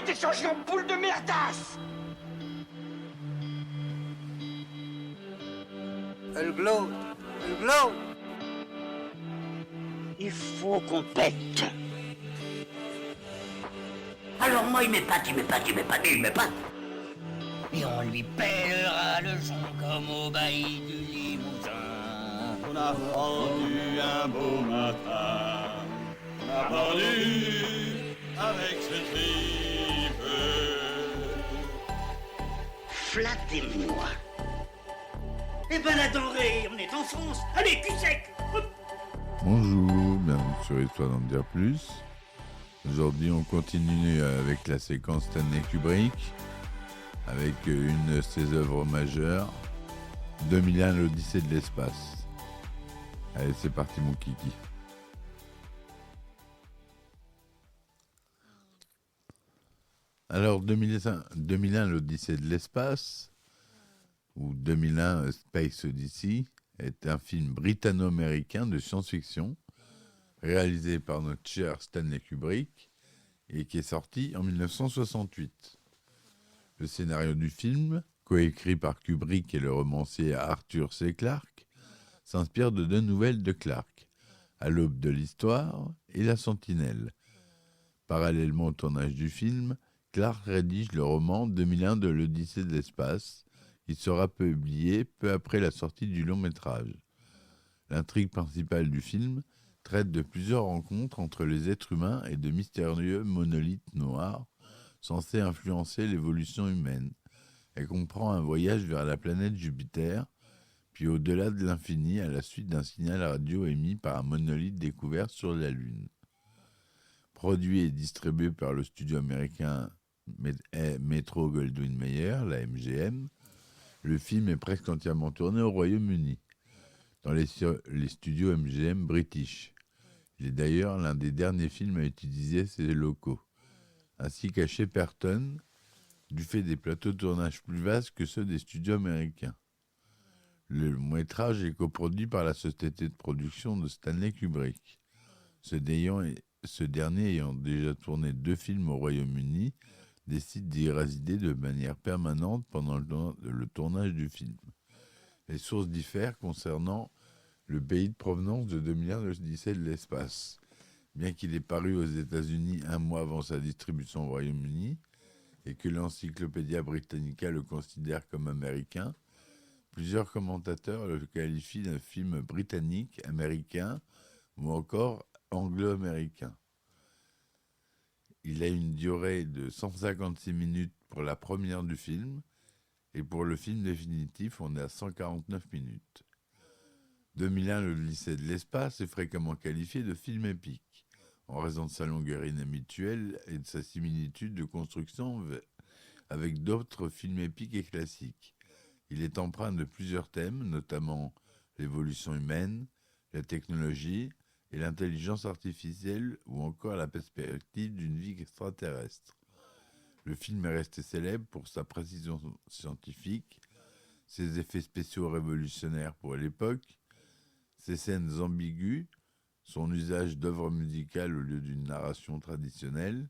été changé en boule de merdasse. Elle glow. Elle glow. Il faut qu'on pète. Alors moi, il m'épate. Et on lui pèlera le son comme au bailli du Limousin. On a fendu un beau matin, on a pendu avec ce tripe. Flattez-moi. Eh ben la denrée, on est en France. Allez, cul sec. Bonjour, bienvenue sur Histoire d'en dire plus. Aujourd'hui, on continue avec la séquence Stanley Kubrick, avec une de ses œuvres majeures, 2001, l'Odyssée de l'espace. Allez, c'est parti mon kiki. Alors, 2001, l'Odyssée de l'espace, ou 2001, A Space Odyssey, est un film britanno-américain de science-fiction, réalisé par notre cher Stanley Kubrick, et qui est sorti en 1968. Le scénario du film, coécrit par Kubrick et le romancier Arthur C. Clarke, s'inspire de deux nouvelles de Clarke, À l'aube de l'histoire et La Sentinelle. Parallèlement au tournage du film, Clarke rédige le roman 2001 de l'Odyssée de l'espace, qui sera publié peu après la sortie du long-métrage. L'intrigue principale du film traite de plusieurs rencontres entre les êtres humains et de mystérieux monolithes noirs censés influencer l'évolution humaine. Elle comprend un voyage vers la planète Jupiter, puis au-delà de l'infini à la suite d'un signal radio émis par un monolithe découvert sur la Lune. Produit et distribué par le studio américain Metro-Goldwyn-Mayer, la MGM, le film est presque entièrement tourné au Royaume-Uni, dans les studios MGM British. Il est d'ailleurs l'un des derniers films à utiliser ces locaux, ainsi qu'à Shepperton, du fait des plateaux de tournage plus vastes que ceux des studios américains. Le métrage est coproduit par la société de production de Stanley Kubrick. Ce dernier ayant déjà tourné 2 films au Royaume-Uni, décide d'y résider de manière permanente pendant le tournage du film. Les sources diffèrent concernant le pays de provenance de 2001 de l'Odyssée de l'espace. Bien qu'il ait paru aux États-Unis un mois avant sa distribution au Royaume-Uni, et que l'Encyclopédia Britannica le considère comme américain, plusieurs commentateurs le qualifient d'un film britannique, américain ou encore anglo-américain. Il a une durée de 156 minutes pour la première du film, et pour le film définitif, on est à 149 minutes. 2001, l'Odyssée de l'espace est fréquemment qualifié de film épique, en raison de sa longueur inhabituelle et de sa similitude de construction avec d'autres films épiques et classiques. Il est empreint de plusieurs thèmes, notamment l'évolution humaine, la technologie et l'intelligence artificielle, ou encore la perspective d'une vie extraterrestre. Le film est resté célèbre pour sa précision scientifique, ses effets spéciaux révolutionnaires pour l'époque, ses scènes ambiguës, son usage d'œuvres musicales au lieu d'une narration traditionnelle,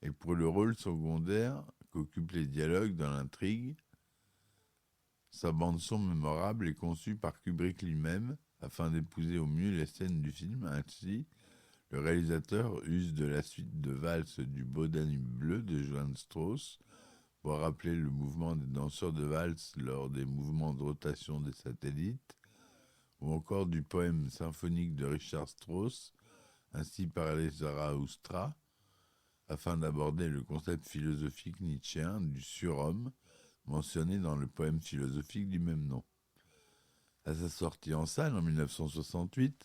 et pour le rôle secondaire qu'occupent les dialogues dans l'intrigue. Sa bande-son mémorable est conçue par Kubrick lui-même afin d'épouser au mieux les scènes du film. Ainsi, le réalisateur use de la suite de valses du Beau Danube bleu de Johann Strauss pour rappeler le mouvement des danseurs de valse lors des mouvements de rotation des satellites, ou encore du poème symphonique de Richard Strauss, ainsi par les Zarathustra, afin d'aborder le concept philosophique nietzschéen du surhomme mentionné dans le poème philosophique du même nom. À sa sortie en salle en 1968,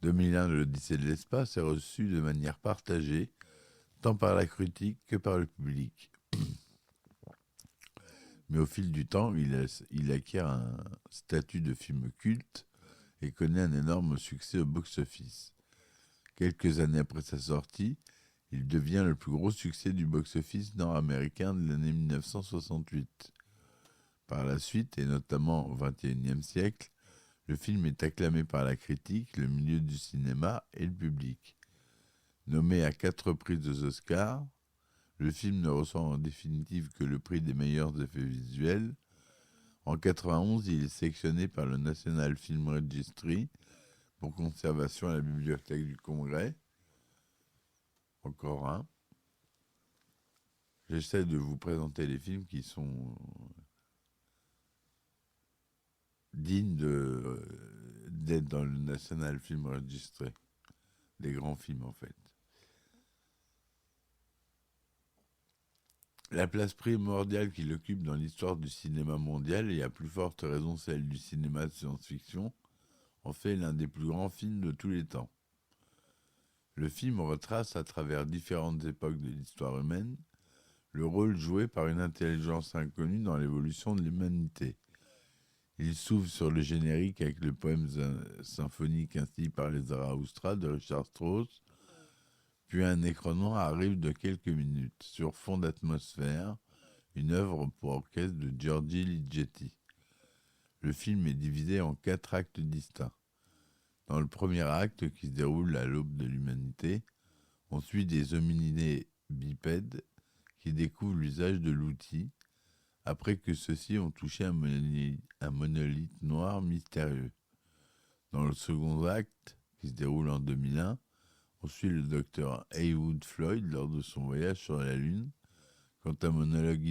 2001 de l'Odyssée de l'espace est reçu de manière partagée, tant par la critique que par le public. Mais au fil du temps, il acquiert un statut de film culte et connaît un énorme succès au box-office. Quelques années après sa sortie, il devient le plus gros succès du box-office nord-américain de l'année 1968. Par la suite, et notamment au XXIe siècle, le film est acclamé par la critique, le milieu du cinéma et le public. Nommé à 4 reprises aux Oscars, Le film ne reçoit en définitive que le prix des meilleurs effets visuels. En 91, il est sélectionné par le National Film Registry pour conservation à la Bibliothèque du Congrès. Encore un. J'essaie de vous présenter les films qui sont dignes d'être dans le National Film Registry. Des grands films, en fait. La place primordiale qu'il occupe dans l'histoire du cinéma mondial, et à plus forte raison celle du cinéma de science-fiction, en fait l'un des plus grands films de tous les temps. Le film retrace, à travers différentes époques de l'histoire humaine, le rôle joué par une intelligence inconnue dans l'évolution de l'humanité. Il s'ouvre sur le générique avec le poème symphonique ainsi par les Zarathustra de Richard Strauss, puis un écran noir arrive de quelques minutes, sur fond d'atmosphère, une œuvre pour orchestre de Giorgi Ligeti. Le film est divisé en 4 actes distincts. Dans le premier acte, qui se déroule à l'aube de l'humanité, on suit des hominidés bipèdes qui découvrent l'usage de l'outil, après que ceux-ci ont touché un monolithe noir mystérieux. Dans le second acte, qui se déroule en 2001, on suit le docteur Heywood Floyd lors de son voyage sur la Lune, quand un monolithe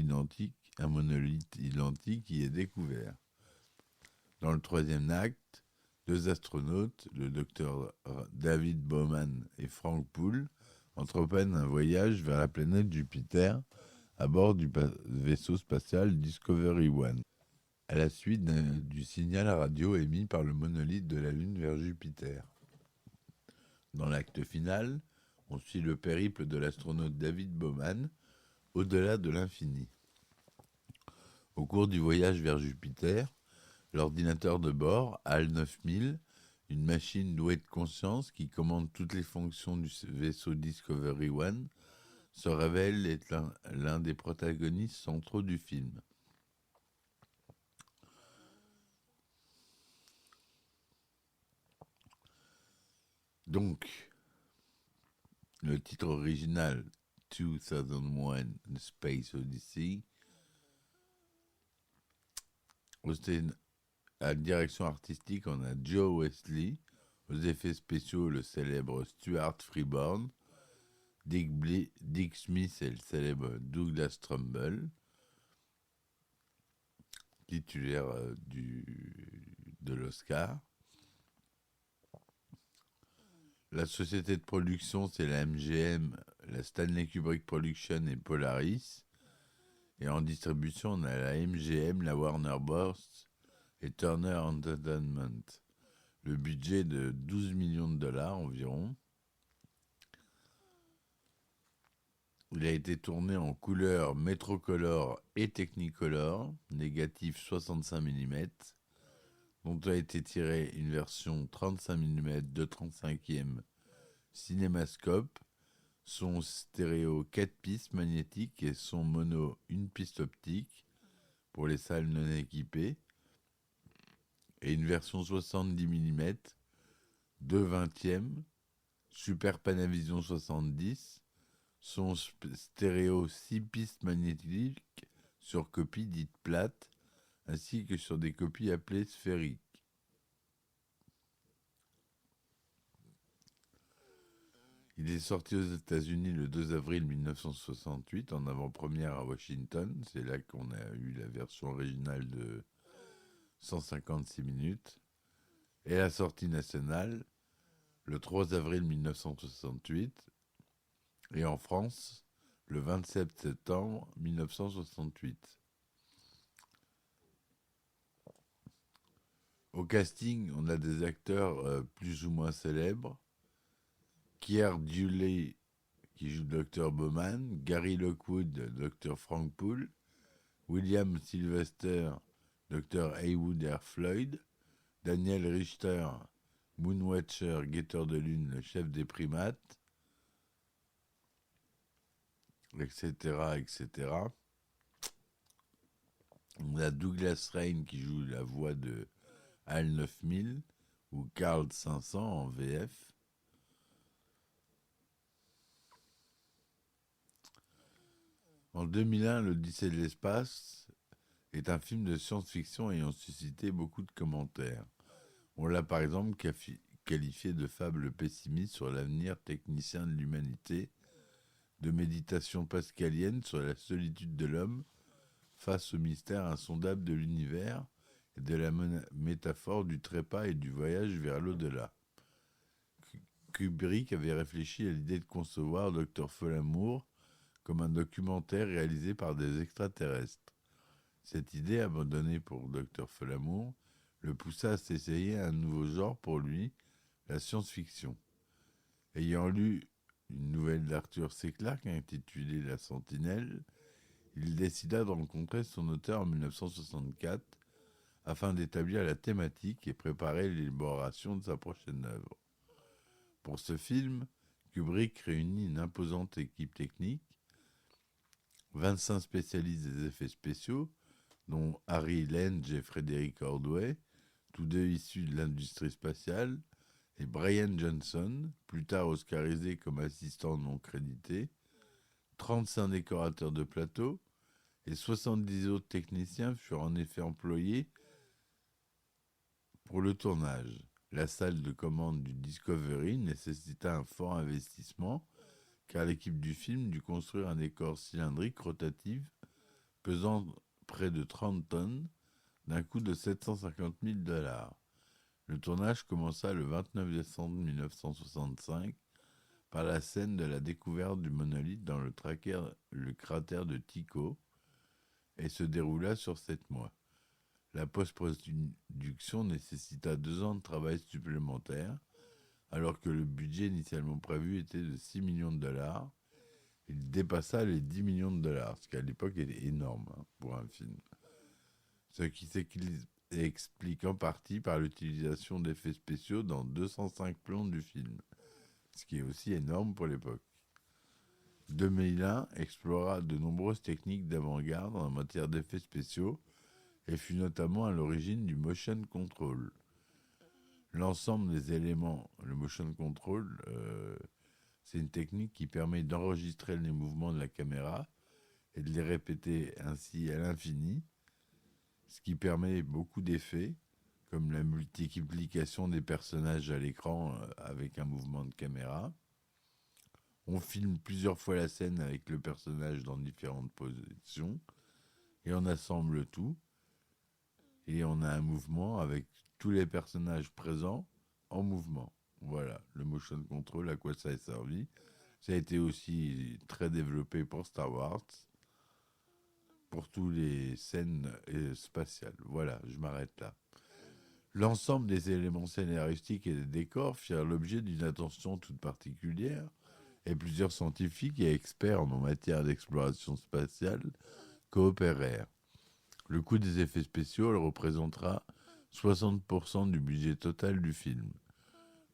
identique y est découvert. Dans le troisième acte, 2 astronautes, le docteur David Bowman et Frank Poole, entreprennent un voyage vers la planète Jupiter à bord du vaisseau spatial Discovery One, à la suite du signal radio émis par le monolithe de la Lune vers Jupiter. Dans l'acte final, on suit le périple de l'astronaute David Bowman au-delà de l'infini. Au cours du voyage vers Jupiter, l'ordinateur de bord, HAL 9000, une machine douée de conscience qui commande toutes les fonctions du vaisseau Discovery One, se révèle être l'un des protagonistes centraux du film. Donc, le titre original 2001 A Space Odyssey, à la direction artistique, on a Joe Wesley, aux effets spéciaux le célèbre Stuart Freeborn, Dick Smith et le célèbre Douglas Trumbull, titulaire de l'Oscar. La société de production, c'est la MGM, la Stanley Kubrick Production et Polaris. Et en distribution, on a la MGM, la Warner Bros. Et Turner Entertainment. Le budget de 12 millions de dollars environ. Il a été tourné en couleur Metrocolor et Technicolor, négatif 65 mm, dont a été tirée une version 35 mm de 35e cinémascope, son stéréo 4 pistes magnétiques et son mono 1 piste optique pour les salles non équipées, et une version 70 mm de 20e Super Panavision 70, son stéréo 6 pistes magnétiques sur copie dite plate, ainsi que sur des copies appelées sphériques. Il est sorti aux États-Unis le 2 avril 1968 en avant-première à Washington. C'est là qu'on a eu la version originale de 156 minutes. Et la sortie nationale le 3 avril 1968. Et en France, le 27 septembre 1968. Au casting, on a des acteurs plus ou moins célèbres. Keir Dullea, qui joue Dr Bowman, Gary Lockwood, Dr Frank Poole, William Sylvester, Dr Heywood R. Floyd, Daniel Richter, Moonwatcher, guetteur de lune, le chef des primates, etc., etc. On a Douglas Rain qui joue la voix de HAL 9000 ou Carl 500 en VF. En 2001, l'Odyssée de l'espace est un film de science-fiction ayant suscité beaucoup de commentaires. On l'a par exemple qualifié de fable pessimiste sur l'avenir technicien de l'humanité, de méditation pascalienne sur la solitude de l'homme face au mystère insondable de l'univers et de la métaphore du trépas et du voyage vers l'au-delà. Kubrick avait réfléchi à l'idée de concevoir Dr. Folamour comme un documentaire réalisé par des extraterrestres. Cette idée, abandonnée pour Dr. Folamour, le poussa à s'essayer à un nouveau genre pour lui, la science-fiction. Ayant lu une nouvelle d'Arthur C. Clarke intitulée La Sentinelle, il décida de rencontrer son auteur en 1964 afin d'établir la thématique et préparer l'élaboration de sa prochaine œuvre. Pour ce film, Kubrick réunit une imposante équipe technique, 25 spécialistes des effets spéciaux, dont Harry Lange et Frédéric Ordway, tous deux issus de l'industrie spatiale, et Brian Johnson, plus tard oscarisé comme assistant non crédité, 35 décorateurs de plateau et 70 autres techniciens furent en effet employés pour le tournage. La salle de commande du Discovery nécessita un fort investissement car l'équipe du film dut construire un décor cylindrique rotatif pesant près de 30 tonnes d'un coût de $750 000. Le tournage commença le 29 décembre 1965 par la scène de la découverte du monolithe dans le cratère de Tycho et se déroula sur 7 mois. La post-production nécessita 2 ans de travail supplémentaires, alors que le budget initialement prévu était de $6 millions. Il dépassa les $10 millions, ce qui à l'époque était énorme pour un film. Ce qui s'explique en partie par l'utilisation d'effets spéciaux dans 205 plans du film, ce qui est aussi énorme pour l'époque. 2001 explora de nombreuses techniques d'avant-garde en matière d'effets spéciaux et fut notamment à l'origine du motion control. L'ensemble des éléments, le motion control, c'est une technique qui permet d'enregistrer les mouvements de la caméra et de les répéter ainsi à l'infini, ce qui permet beaucoup d'effets, comme la multiplication des personnages à l'écran avec un mouvement de caméra. On filme plusieurs fois la scène avec le personnage dans différentes positions, et on assemble tout, et on a un mouvement avec tous les personnages présents en mouvement. Voilà, le motion control, à quoi ça a servi. Ça a été aussi très développé pour Star Wars, pour toutes les scènes spatiales. Voilà, je m'arrête là. L'ensemble des éléments scénaristiques et des décors firent l'objet d'une attention toute particulière, et plusieurs scientifiques et experts en matière d'exploration spatiale coopérèrent. Le coût des effets spéciaux représentera 60% du budget total du film.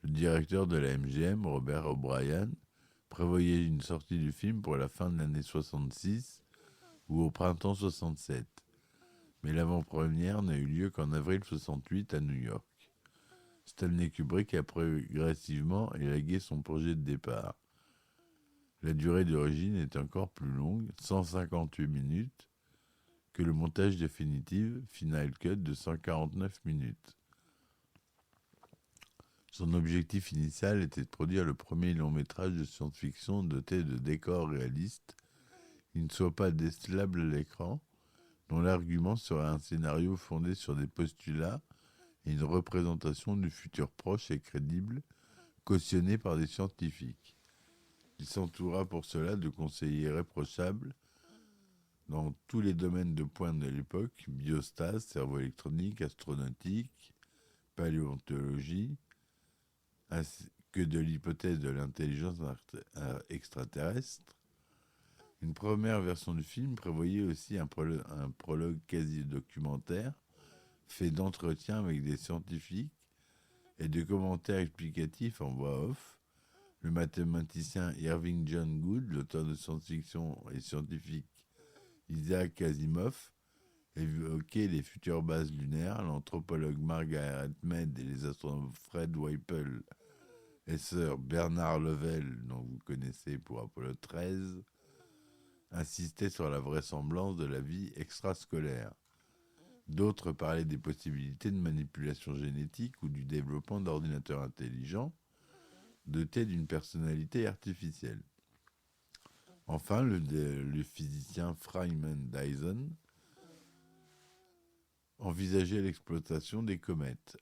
Le directeur de la MGM, Robert O'Brien, prévoyait une sortie du film pour la fin de l'année 66 ou au printemps 67. Mais l'avant-première n'a eu lieu qu'en avril 68 à New York. Stanley Kubrick a progressivement élagué son projet de départ. La durée d'origine est encore plus longue, 158 minutes, que le montage définitif, Final Cut, de 149 minutes. Son objectif initial était de produire le premier long-métrage de science-fiction doté de décors réalistes, qui ne soient pas décelables à l'écran, dont l'argument serait un scénario fondé sur des postulats et une représentation du futur proche et crédible, cautionnée par des scientifiques. Il s'entoura pour cela de conseillers irréprochables dans tous les domaines de pointe de l'époque, biostase, cerveau électronique, astronautique, paléontologie, ainsi que de l'hypothèse de l'intelligence extraterrestre. Une première version du film prévoyait aussi un prologue quasi-documentaire, fait d'entretiens avec des scientifiques et de commentaires explicatifs en voix off. Le mathématicien Irving John Good, l'auteur de science-fiction et scientifique Isaac Asimov, évoquait les futures bases lunaires. L'anthropologue Margaret Mead et les astronomes Fred Whipple et Sir Bernard Lovell, dont vous connaissez pour Apollo 13, insistaient sur la vraisemblance de la vie extrascolaire. D'autres parlaient des possibilités de manipulation génétique ou du développement d'ordinateurs intelligents dotés d'une personnalité artificielle. Enfin, le physicien Freeman Dyson envisageait l'exploitation des comètes,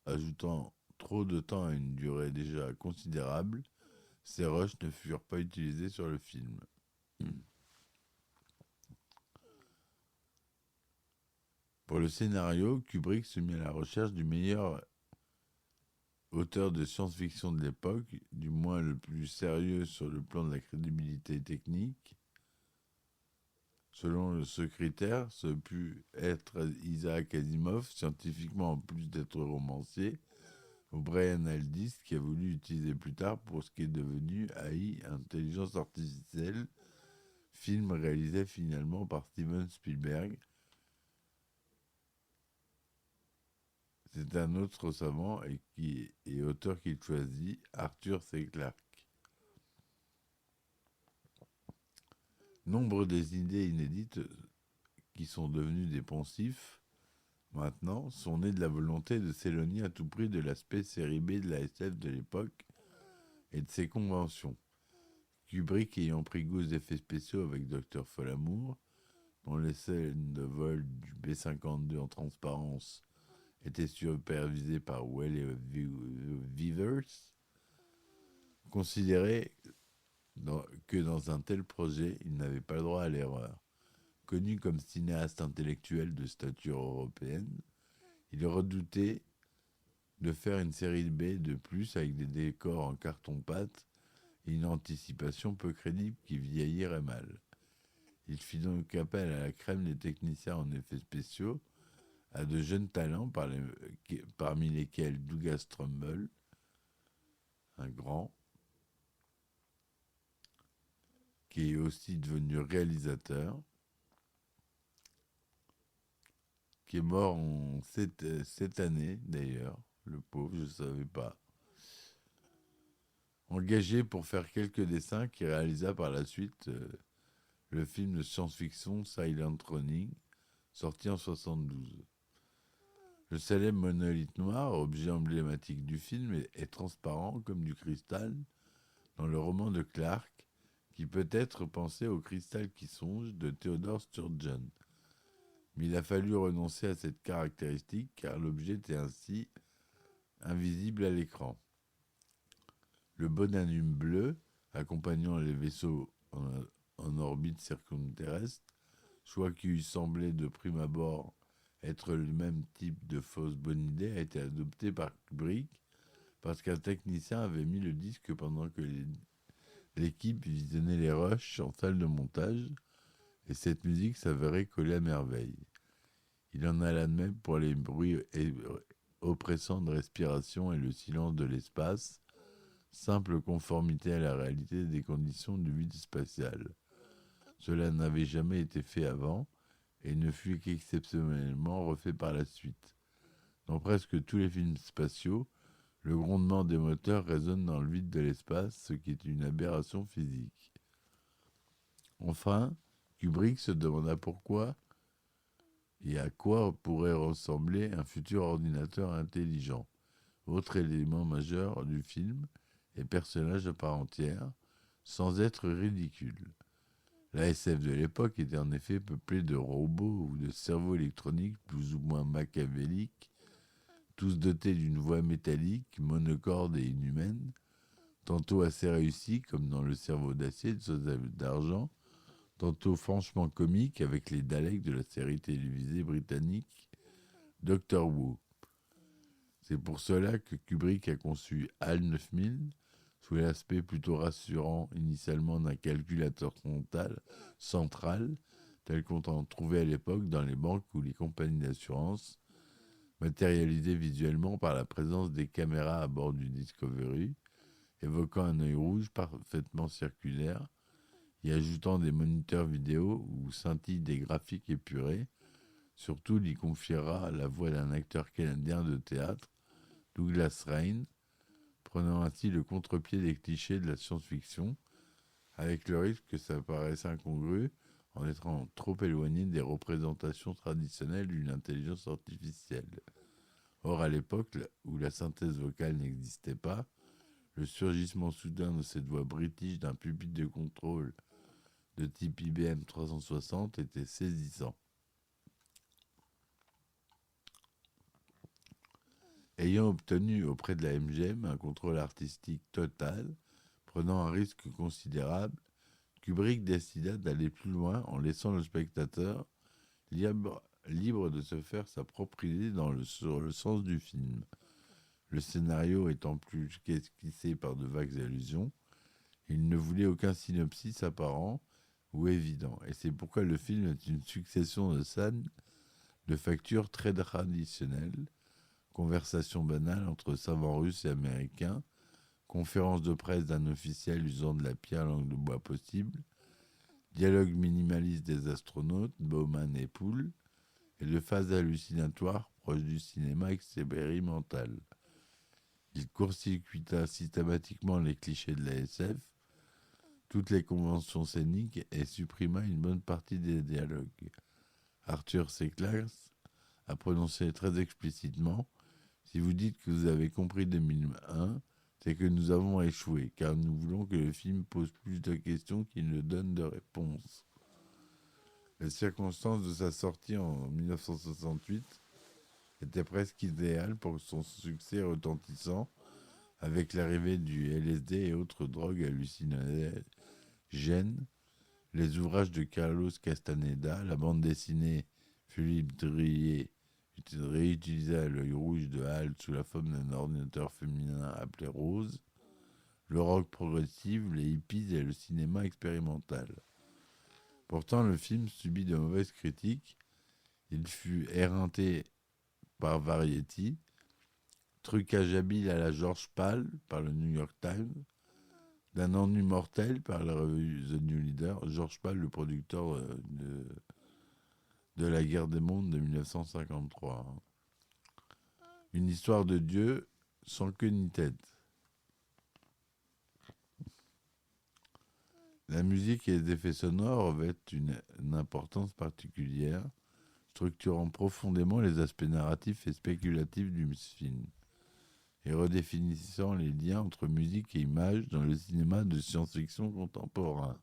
ajoutant trop de temps à une durée déjà considérable. Ces rushs ne furent pas utilisés sur le film. Pour le scénario, Kubrick se mit à la recherche du meilleur auteur de science-fiction de l'époque, du moins le plus sérieux sur le plan de la crédibilité technique. Selon ce critère, ce put être Isaac Asimov, scientifiquement en plus d'être romancier, ou Brian Aldiss, qui a voulu utiliser plus tard pour ce qui est devenu AI, Intelligence Artificielle, film réalisé finalement par Steven Spielberg. C'est un autre savant et auteur qu'il choisit, Arthur C. Clarke. Nombre des idées inédites qui sont devenues des poncifs, maintenant, sont nées de la volonté de s'éloigner à tout prix de l'aspect série B de la SF de l'époque et de ses conventions. Kubrick ayant pris goût aux effets spéciaux avec Dr. Folamour, dont les scènes de vol du B-52 en transparence étaient supervisées par Welle Weavers, considérait que dans un tel projet, il n'avait pas le droit à l'erreur. Connu comme cinéaste intellectuel de stature européenne, il redoutait de faire une série B de plus avec des décors en carton-pâte et une anticipation peu crédible qui vieillirait mal. Il fit donc appel à la crème des techniciens en effets spéciaux, à de jeunes talents parmi lesquels Douglas Trumbull, un grand, qui est aussi devenu réalisateur, qui est mort cette année d'ailleurs, le pauvre, je ne savais pas. Engagé pour faire quelques dessins qui réalisa par la suite le film de science-fiction Silent Running, sorti en 1972. Le célèbre monolithe noir, objet emblématique du film, est transparent comme du cristal dans le roman de Clarke, qui peut être pensé au cristal qui songe de Theodore Sturgeon. Mais il a fallu renoncer à cette caractéristique car l'objet était ainsi invisible à l'écran. Le bonhanime bleu, accompagnant les vaisseaux en orbite circumterrestre, choix qui lui semblait de prime abord être le même type de fausse bonne idée, a été adopté par Kubrick parce qu'un technicien avait mis le disque pendant que l'équipe visionnait les rushs en salle de montage, et cette musique s'avérait coller à merveille. Il en alla de même pour les bruits oppressants de respiration et le silence de l'espace, simple conformité à la réalité des conditions du vide spatial. Cela n'avait jamais été fait avant et ne fut qu'exceptionnellement refait par la suite. Dans presque tous les films spatiaux, le grondement des moteurs résonne dans le vide de l'espace, ce qui est une aberration physique. Enfin, Kubrick se demanda pourquoi et à quoi pourrait ressembler un futur ordinateur intelligent, autre élément majeur du film et personnage à part entière, sans être ridicule. La SF de l'époque était en effet peuplée de robots ou de cerveaux électroniques plus ou moins machiavéliques, tous dotés d'une voix métallique, monocorde et inhumaine, tantôt assez réussis comme dans Le cerveau d'acier de Joseph d'Argent, tantôt franchement comique avec les Daleks de la série télévisée britannique Doctor Who. C'est pour cela que Kubrick a conçu HAL 9000 sous l'aspect plutôt rassurant initialement d'un calculateur central, tel qu'on en trouvait à l'époque dans les banques ou les compagnies d'assurance, matérialisé visuellement par la présence des caméras à bord du Discovery, évoquant un œil rouge parfaitement circulaire, y ajoutant des moniteurs vidéo où scintillent des graphiques épurés. Surtout, il y confiera la voix d'un acteur canadien de théâtre, Douglas Rain, prenant ainsi le contre-pied des clichés de la science-fiction, avec le risque que ça paraisse incongru en étant trop éloigné des représentations traditionnelles d'une intelligence artificielle. Or, à l'époque où la synthèse vocale n'existait pas, le surgissement soudain de cette voix british d'un pupitre de contrôle de type IBM 360 était saisissant. Ayant obtenu auprès de la MGM un contrôle artistique total, prenant un risque considérable, Kubrick décida d'aller plus loin en laissant le spectateur libre de se faire sa propre idée sur le sens du film. Le scénario étant plus qu'esquissé par de vagues allusions, il ne voulait aucun synopsis apparent ou évident, et c'est pourquoi le film est une succession de scènes de facture très traditionnelles, conversations banales entre savants russes et américains, conférence de presse d'un officiel usant de la pire langue de bois possible, dialogue minimaliste des astronautes, Bowman et Poole, et de phases hallucinatoires proches du cinéma expérimental. Il court-circuita systématiquement les clichés de la SF, toutes les conventions scéniques et supprima une bonne partie des dialogues. Arthur C. Clarke a prononcé très explicitement « Si vous dites que vous avez compris 2001, c'est que nous avons échoué, car nous voulons que le film pose plus de questions qu'il ne donne de réponses. » Les circonstances de sa sortie en 1968 étaient presque idéales pour son succès retentissant, avec l'arrivée du LSD et autres drogues hallucinogènes, les ouvrages de Carlos Castaneda, la bande dessinée Philippe Drillier réutilisa l'œil rouge de Hal sous la forme d'un ordinateur féminin appelé Rose, le rock progressif, les hippies et le cinéma expérimental. Pourtant, le film subit de mauvaises critiques. Il fut éreinté par Variety, trucage habile à la George Pal par le New York Times, d'un ennui mortel par la revue The New Leader, George Pal, le producteur de la guerre des mondes de 1953. Une histoire de Dieu sans queue ni tête. La musique et les effets sonores revêtent une importance particulière, structurant profondément les aspects narratifs et spéculatifs du film, et redéfinissant les liens entre musique et image dans le cinéma de science-fiction contemporain.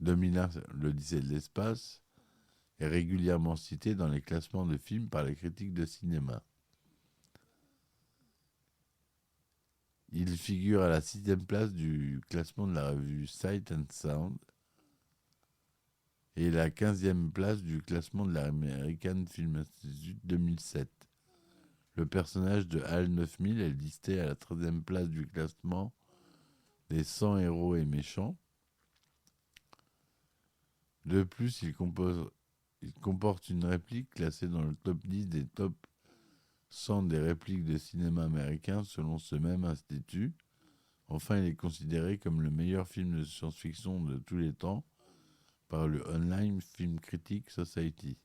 2001, l'Odyssée de l'espace, est régulièrement cité dans les classements de films par les critiques de cinéma. Il figure à la 6e place du classement de la revue Sight and Sound et la 15e place du classement de l'American Film Institute 2007. Le personnage de HAL 9000 est listé à la 13e place du classement des 100 héros et méchants. De plus, il comporte une réplique classée dans le top 10 des top 100 des répliques de cinéma américain selon ce même institut. Enfin, il est considéré comme le meilleur film de science-fiction de tous les temps par le Online Film Critics Society.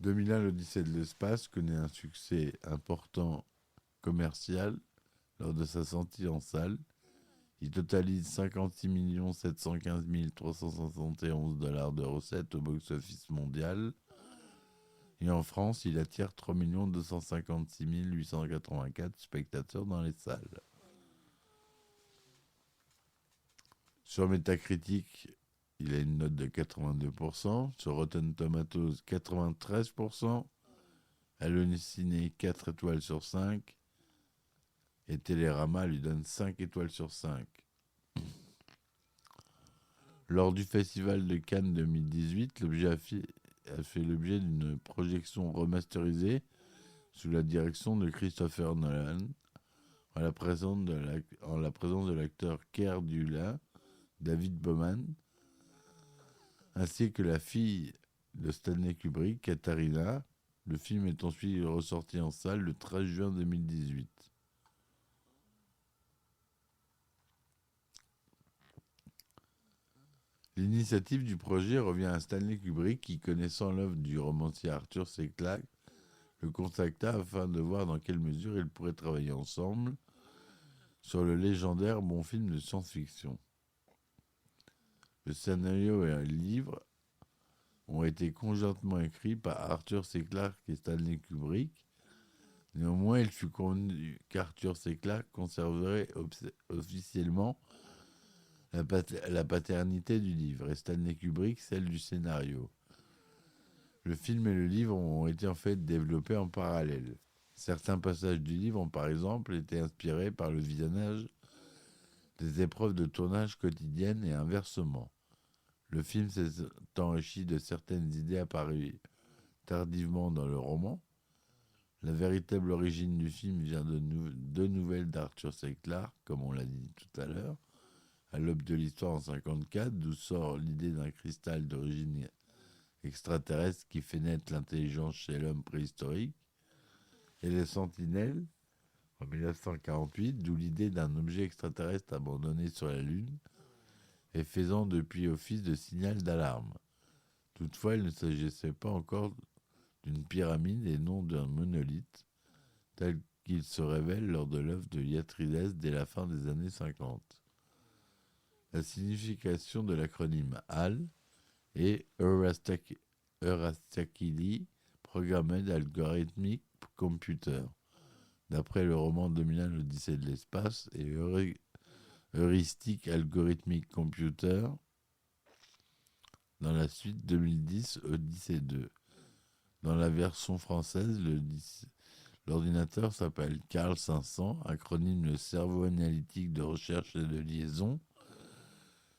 2001, l'Odyssée de l'espace connaît un succès important commercial lors de sa sortie en salle. Il totalise 56 715 371 $ de recettes au box-office mondial. Et en France, il attire 3 256 884 spectateurs dans les salles. Sur Metacritic, il a une note de 82%. Sur Rotten Tomatoes, 93%. Allociné, 4 étoiles sur 5. Et Télérama lui donne 5 étoiles sur 5. Lors du Festival de Cannes 2018, l'objet a fait l'objet d'une projection remasterisée sous la direction de Christopher Nolan, en la présence de l'acteur Keir Dullea, David Bowman, ainsi que la fille de Stanley Kubrick, Katharina. Le film est ensuite ressorti en salle le 13 juin 2018. L'initiative du projet revient à Stanley Kubrick qui, connaissant l'œuvre du romancier Arthur C. Clarke, le contacta afin de voir dans quelle mesure ils pourraient travailler ensemble sur le légendaire bon film de science-fiction. Le scénario et un livre ont été conjointement écrits par Arthur C. Clarke et Stanley Kubrick. Néanmoins, il fut convenu qu'Arthur C. Clarke conserverait officiellement la paternité du livre et Stanley Kubrick celle du scénario. Le film et le livre ont été en fait développés en parallèle. Certains passages du livre ont par exemple été inspirés par le visionnage des épreuves de tournage quotidiennes et inversement. Le film s'est enrichi de certaines idées apparues tardivement dans le roman. La véritable origine du film vient de deux nouvelles d'Arthur C. Clarke, comme on l'a dit tout à l'heure, à l'aube de l'histoire en 1954, d'où sort l'idée d'un cristal d'origine extraterrestre qui fait naître l'intelligence chez l'homme préhistorique, et les Sentinelles, en 1948, d'où l'idée d'un objet extraterrestre abandonné sur la Lune et faisant depuis office de signal d'alarme. Toutefois, il ne s'agissait pas encore d'une pyramide et non d'un monolithe, tel qu'il se révèle lors de l'œuvre de Yatrides dès la fin des années 50. La signification de l'acronyme HAL est Heurastically Programmed Algorithmic Computer, d'après le roman 2001 l'Odyssée de l'espace, et Heuristic Algorithmic Computer dans la suite 2010 Odyssée 2. Dans la version française, l'ordinateur s'appelle Carl 500, acronyme le cerveau analytique de recherche et de liaison.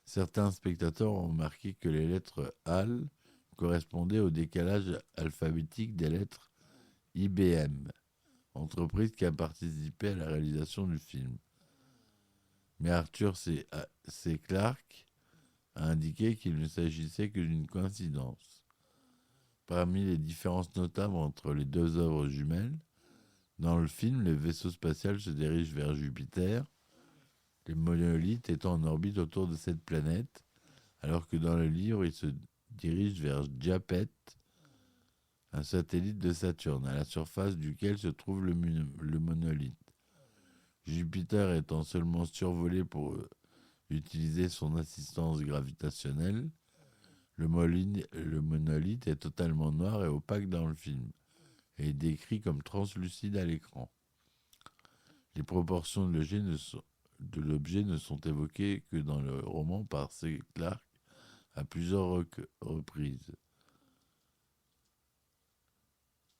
Certains spectateurs ont remarqué que les lettres HAL correspondaient au décalage alphabétique des lettres IBM, entreprise qui a participé à la réalisation du film. Mais Arthur C. Clarke a indiqué qu'il ne s'agissait que d'une coïncidence. Parmi les différences notables entre les deux œuvres jumelles, dans le film, le vaisseau spatial se dirige vers Jupiter, les monolithes étant en orbite autour de cette planète, alors que dans le livre, il se dirige vers Japet, un satellite de Saturne, à la surface duquel se trouve le monolithe. Jupiter étant seulement survolé pour utiliser son assistance gravitationnelle, le monolithe est totalement noir et opaque dans le film, et est décrit comme translucide à l'écran. Les proportions de l'objet ne sont évoquées que dans le roman par C. Clarke à plusieurs reprises.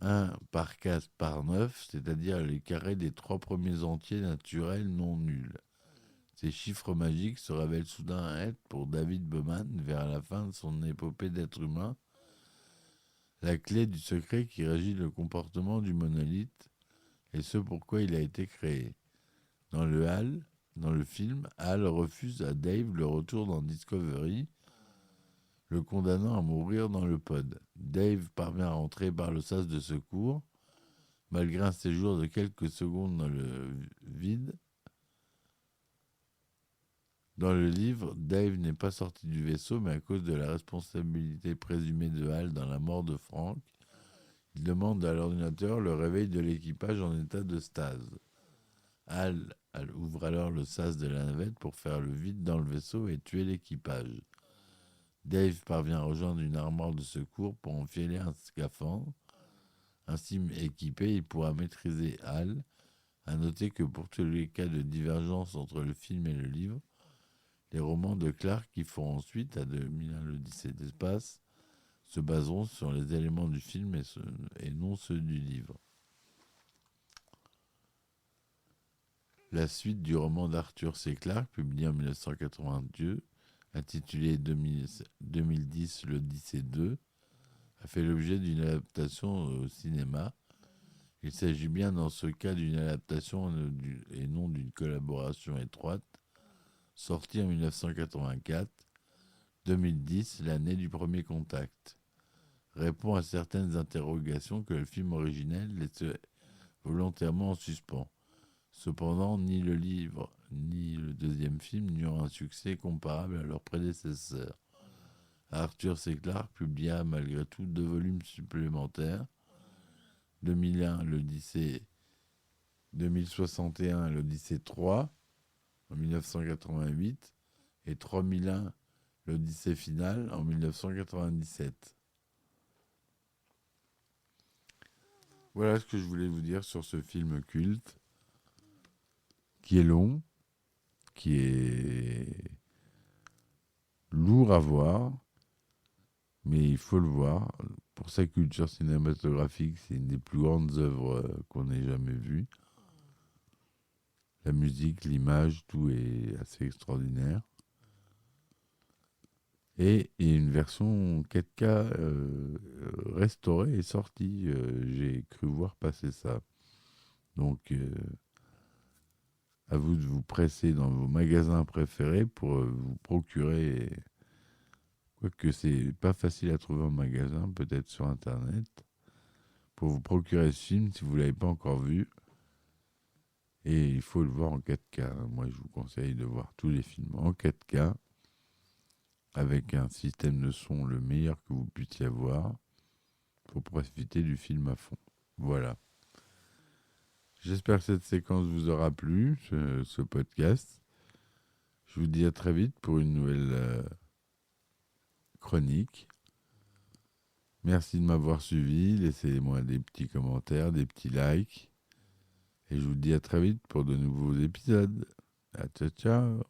1 par 4 par 9, c'est-à-dire les carrés des 3 premiers entiers naturels non nuls. Ces chiffres magiques se révèlent soudain être, pour David Bowman, vers la fin de son épopée d'être humain, la clé du secret qui régit le comportement du monolithe et ce pourquoi il a été créé. Dans le film, Hal refuse à Dave le retour dans Discovery, le condamnant à mourir dans le pod. Dave parvient à rentrer par le sas de secours, malgré un séjour de quelques secondes dans le vide. Dans le livre, Dave n'est pas sorti du vaisseau, mais à cause de la responsabilité présumée de Hal dans la mort de Frank, il demande à l'ordinateur le réveil de l'équipage en état de stase. Hal ouvre alors le sas de la navette pour faire le vide dans le vaisseau et tuer l'équipage. Dave parvient à rejoindre une armoire de secours pour enfiler un scaphandre. Ainsi équipé, il pourra maîtriser Hal. À noter que pour tous les cas de divergence entre le film et le livre, les romans de Clarke qui feront ensuite, à 2001 l'Odyssée de l'espace, se baseront sur les éléments du film et non ceux du livre. La suite du roman d'Arthur C. Clarke, publié en 1982, intitulé 2010 l'Odyssée 2, a fait l'objet d'une adaptation au cinéma. Il s'agit bien dans ce cas d'une adaptation et non d'une collaboration étroite, sortie en 1984, 2010, l'année du premier contact. Répond à certaines interrogations que le film originel laissait volontairement en suspens. Cependant, ni le livre ni le deuxième film n'eurent un succès comparable à leurs prédécesseurs. Arthur C. Clarke publia malgré tout 2 volumes supplémentaires, 2001, l'Odyssée 2061, l'Odyssée 3 en 1988 et 3001, l'Odyssée finale en 1997. Voilà ce que je voulais vous dire sur ce film culte qui est long, qui est lourd à voir, mais il faut le voir. Pour sa culture cinématographique, c'est une des plus grandes œuvres qu'on ait jamais vues. La musique, l'image, tout est assez extraordinaire. Et il y a une version 4K restaurée et sortie. J'ai cru voir passer ça. Donc, à vous de vous presser dans vos magasins préférés pour vous procurer... Quoique c'est pas facile à trouver en magasin, peut-être sur Internet, pour vous procurer ce film si vous ne l'avez pas encore vu. Et il faut le voir en 4K. Moi, je vous conseille de voir tous les films en 4K, avec un système de son le meilleur que vous puissiez avoir, pour profiter du film à fond. Voilà. J'espère que cette séquence vous aura plu, ce podcast. Je vous dis à très vite pour une nouvelle... chronique. Merci de m'avoir suivi. Laissez-moi des petits commentaires, des petits likes. Et je vous dis à très vite pour de nouveaux épisodes. À ciao, ciao.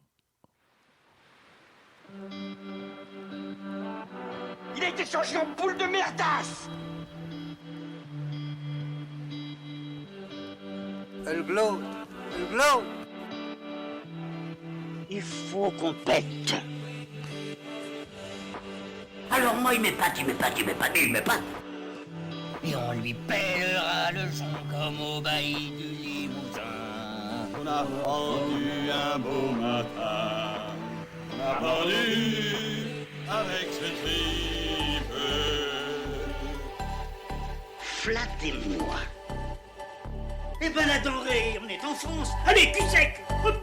Il a été changé en boule de merdasse. Elle glow. Elle glow. Il faut qu'on pète. Alors moi, il m'épate. Et on lui pèlera le son comme au bailli du Limousin. On a pendu un beau matin, on a pendu avec ce tripe. Flattez-moi. Eh ben la denrée, on est en France. Allez, cul sec. Hop.